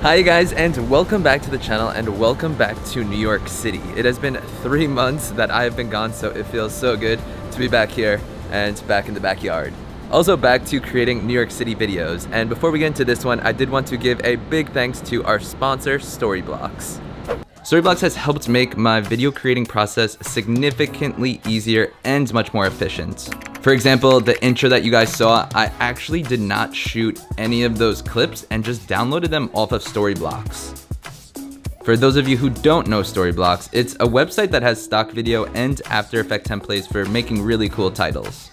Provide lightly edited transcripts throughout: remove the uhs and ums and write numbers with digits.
Hi guys, and welcome back to the channel, and welcome back to New York City. It has been 3 months that I have been gone, so it feels so good to be back here and back in the backyard. Also back to creating New York City videos. And before we get into this one, I did want to give a big thanks to our sponsor, Storyblocks. Storyblocks has helped make my video creating process significantly easier and much more efficient. For example, the intro that you guys saw, I actually did not shoot any of those clips and just downloaded them off of Storyblocks. For those of you who don't know Storyblocks, it's a website that has stock video and After Effects templates for making really cool titles.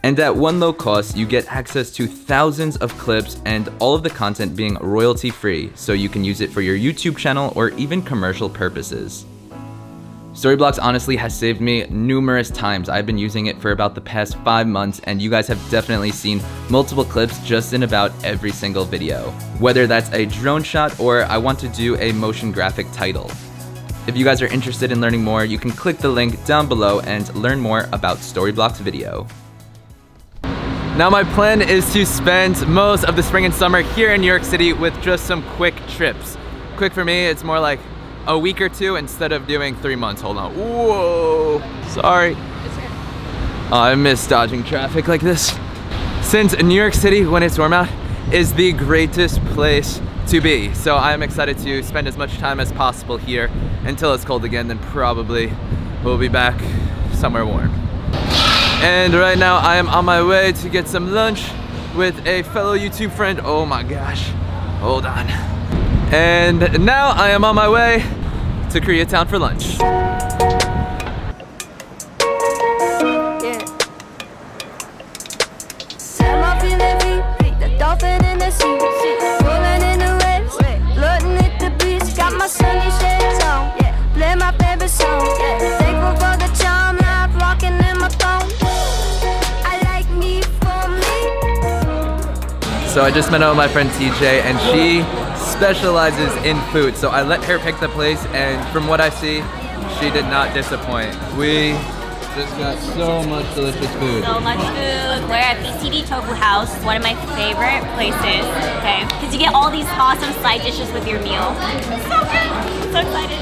And at one low cost, you get access to thousands of clips and all of the content being royalty free, so you can use it for your YouTube channel or even commercial purposes. Storyblocks honestly has saved me numerous times. I've been using it for about the past 5 months, and you guys have definitely seen multiple clips just in about every single video. Whether that's a drone shot or I want to do a motion graphic title. If you guys are interested in learning more, you can click the link down below and learn more about Storyblocks video. Now my plan is to spend most of the spring and summer here in New York City with just some quick trips. Quick for me, it's more like a week or two instead of doing 3 months. Hold on. Whoa, sorry. Oh, I miss dodging traffic like this. Since New York City, when it's warm out, is the greatest place to be. So I'm excited to spend as much time as possible here until it's cold again, then probably we'll be back somewhere warm. And right now I am on my way to get some lunch with a fellow YouTube friend. Oh my gosh, hold on. And now I am on my way to Koreatown for lunch. So I just met up with my friend TJ, and she specializes in food. So I let her pick the place, and from what I see, she did not disappoint. We just got so much delicious food. So much food. We're at BCD Tofu House, one of my favorite places, okay? Because you get all these awesome side dishes with your meal. So good. So excited.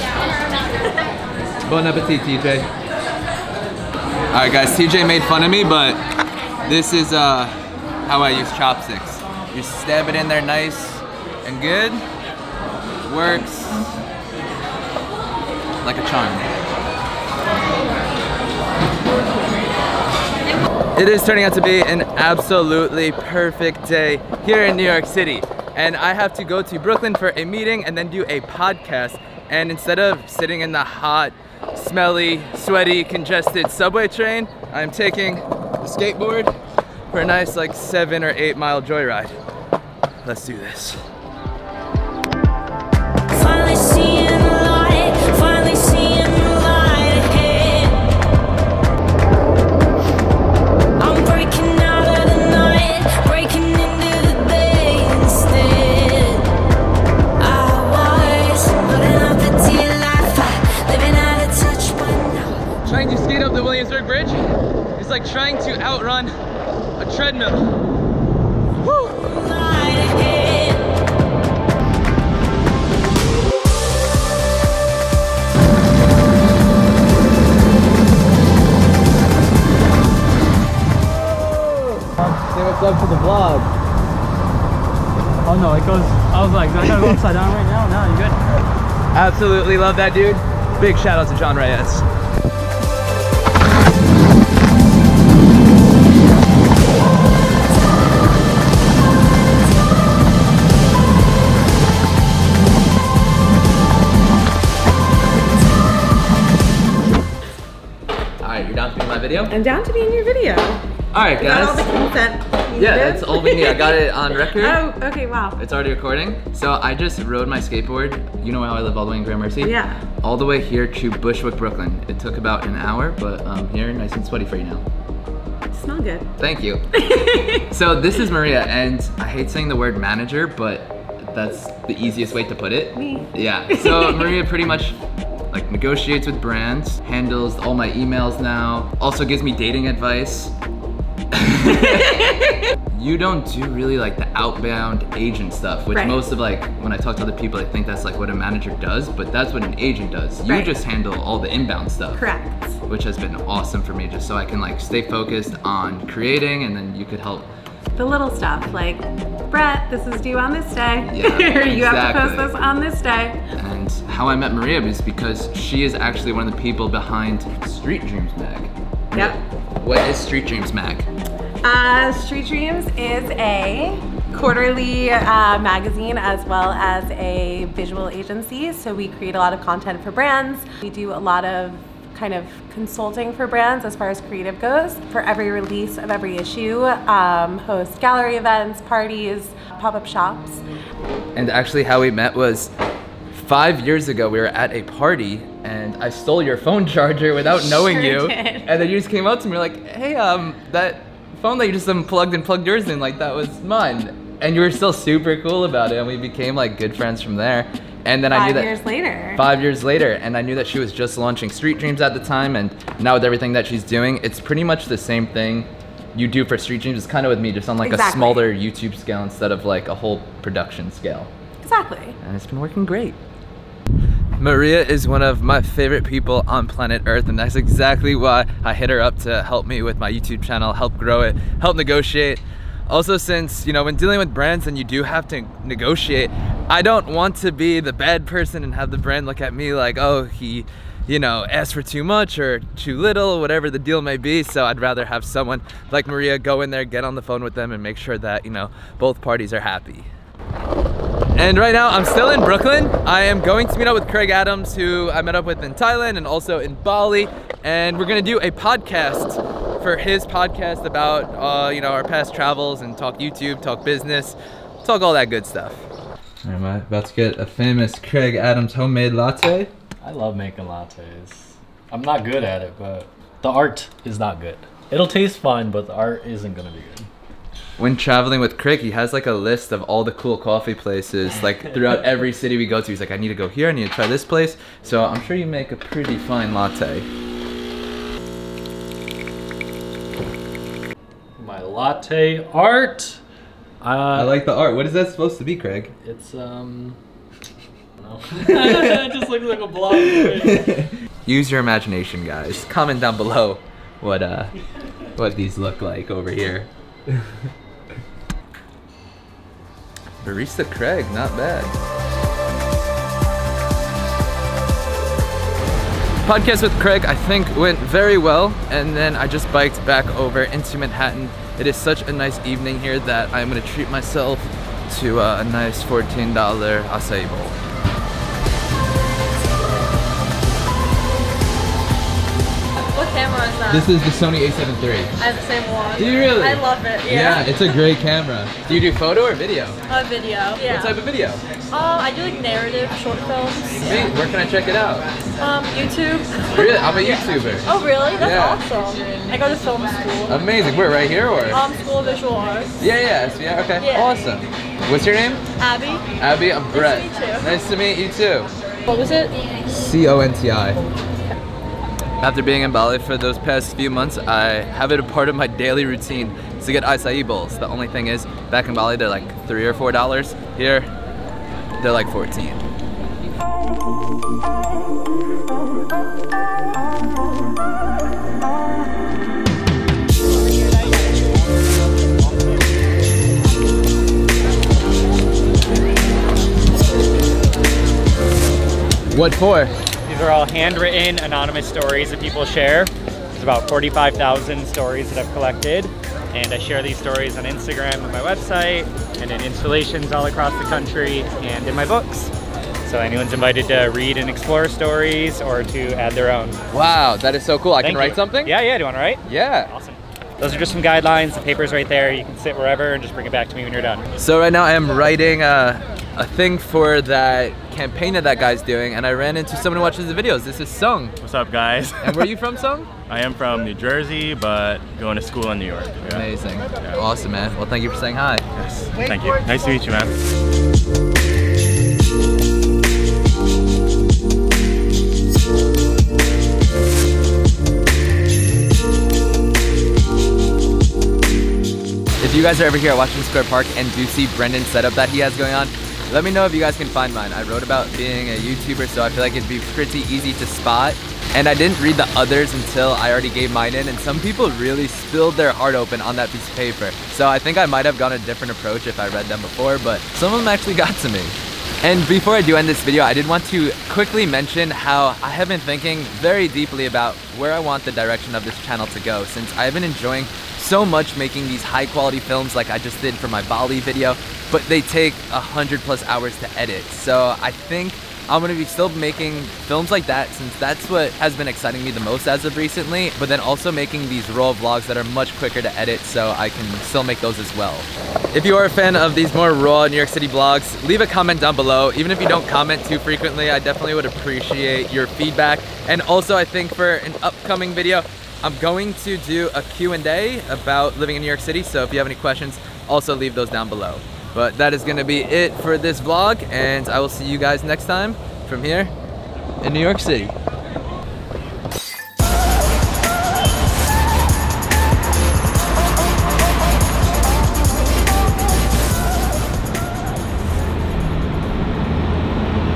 Bon appetit, TJ. Alright guys, TJ made fun of me, but this is how I use chopsticks. You stab it in there nice and good. Works like a charm. It is turning out to be an absolutely perfect day here in New York City. And I have to go to Brooklyn for a meeting and then do a podcast. And instead of sitting in the hot, smelly, sweaty, congested subway train, I'm taking the skateboard for a nice like 7 or 8 mile joyride. Let's do this. Finally seeing the light, finally seeing the light ahead. I'm breaking out of the night, breaking into the day instead. I was living up a dear life, living out of touch by now. Trying to skate up the Williamsburg Bridge is like trying to outrun a treadmill. Woo! Say what's up to the vlog. Oh no, it goes, I was like, do I gotta go upside down right now? No, you good? Absolutely love that dude. Big shout out to John Reyes. Alright, you're down to be in my video? I'm down to be in your video. Alright guys. Got all the consent. Yeah, that's all we need. I got it on record. Oh, okay, wow. It's already recording. So I just rode my skateboard. You know how I live all the way in Grand Mercy? Yeah. All the way here to Bushwick, Brooklyn. It took about an hour, but I'm here nice and sweaty for you now. Smell good. Thank you. So this is Maria, and I hate saying the word manager, but that's the easiest way to put it. Me. Yeah, so Maria pretty much like negotiates with brands, handles all my emails now, also gives me dating advice. You don't do really like the outbound agent stuff, which Right. most of like, when I talk to other people, I think that's like what a manager does, but that's what an agent does. You Right. just handle all the inbound stuff. Correct. Which has been awesome for me, just so I can like stay focused on creating, and then you could help. The little stuff like, Brett, this is due on this day. Yeah, You have to post exactly. this on this day. And how I met Maria is because she is actually one of the people behind Street Dreams Mag. Yep. What is Street Dreams Mag? Street Dreams is a quarterly magazine as well as a visual agency. So we create a lot of content for brands. We do a lot of kind of consulting for brands as far as creative goes. For every release of every issue, host gallery events, parties, pop-up shops. And actually how we met was 5 years ago. We were at a party and I stole your phone charger without knowing Sure you. did. And then you just came up to me like, hey, that phone that you just unplugged and plugged yours in, like that was mine. And you were still super cool about it, and we became like good friends from there. And then I knew that 5 years later. 5 years later, and I knew that she was just launching Street Dreams at the time, and now with everything that she's doing, it's pretty much the same thing you do for Street Dreams. It's kind of with me, just on like a Exactly. smaller YouTube scale instead of like a whole production scale. Exactly. And it's been working great. Maria is one of my favorite people on planet Earth, and that's exactly why I hit her up to help me with my YouTube channel, help grow it, help negotiate. Also, since, you know, when dealing with brands and you do have to negotiate, I don't want to be the bad person and have the brand look at me like, oh, he, you know, asked for too much or too little, whatever the deal may be. So I'd rather have someone like Maria go in there, get on the phone with them, and make sure that, you know, both parties are happy. And right now I'm still in Brooklyn. I am going to meet up with Craig Adams, who I met up with in Thailand and also in Bali. And we're gonna do a podcast for his podcast about, you know, our past travels and talk YouTube, talk business, talk all that good stuff. Am I about to get a famous Craig Adams homemade latte? I love making lattes. I'm not good at it, but the art is not good. It'll taste fine, but the art isn't gonna be good. When traveling with Craig, he has like a list of all the cool coffee places like throughout every city we go to. He's like, I need to go here, I need to try this place. So I'm sure you make a pretty fine latte. My latte art. I like the art. What is that supposed to be, Craig? It's no. It just looks like a block. Use your imagination, guys. Comment down below what these look like over here. Barista Craig, not bad. Podcast with Craig, I think, went very well, and then I just biked back over into Manhattan. It is such a nice evening here that I'm gonna treat myself to a nice $14 acai bowl. What camera is that? This is the Sony A7 III. I have the same one. Do you really? I love it. Yeah, it's a great camera. Do you do photo or video? A video. Yeah. What type of video? I do like narrative short films. Sweet. Where can I check it out? YouTube. Really? I'm a YouTuber. Oh really? That's Yeah. awesome. I go to film school. Amazing. Where, right here or? School of visual arts. Yeah, okay. Yeah. Awesome. What's your name? Abby. Abby, I'm Brett. Nice to meet you. Nice to meet you too. What was it? Conti. After being in Bali for those past few months, I have it a part of my daily routine to get acai bowls. The only thing is, back in Bali, they're like $3 or $4. Here, they're like 14. What for? These are all handwritten, anonymous stories that people share. There's about 45,000 stories that I've collected, and I share these stories on Instagram and my website, and in installations all across the country, and in my books. So anyone's invited to read and explore stories or to add their own. Wow, that is so cool. I Thank can write you. something? Yeah, do you want to write? Yeah. Awesome. Those are just some guidelines. The paper's right there. You can sit wherever and just bring it back to me when you're done. So right now I am writing a thing for that campaign that guy's doing, and I ran into someone who watches the videos. This is Sung. What's up, guys? And where are you from, Sung? I am from New Jersey, but going to school in New York. Yeah. Amazing. Awesome, man. Well, thank you for saying hi. Yes. Thank you. Nice to meet you, man. guys are ever here at Washington Square Park and do see Brendan's setup that he has going on, let me know if you guys can find mine. I wrote about being a YouTuber, so I feel like it'd be pretty easy to spot. And I didn't read the others until I already gave mine in, and some people really spilled their heart open on that piece of paper. So I think I might have gone a different approach if I read them before, but some of them actually got to me. And before I do end this video, I did want to quickly mention how I have been thinking very deeply about where I want the direction of this channel to go, since I've been enjoying so much making these high quality films like I just did for my Bali video, but they take 100+ hours to edit. So I think I'm gonna be still making films like that, since that's what has been exciting me the most as of recently, but then also making these raw vlogs that are much quicker to edit, so I can still make those as well. If you are a fan of these more raw New York City vlogs, leave a comment down below. Even if you don't comment too frequently, I definitely would appreciate your feedback. And also, I think for an upcoming video, I'm going to do a Q&A about living in New York City, so if you have any questions, also leave those down below. But that is gonna be it for this vlog, and I will see you guys next time from here in New York City.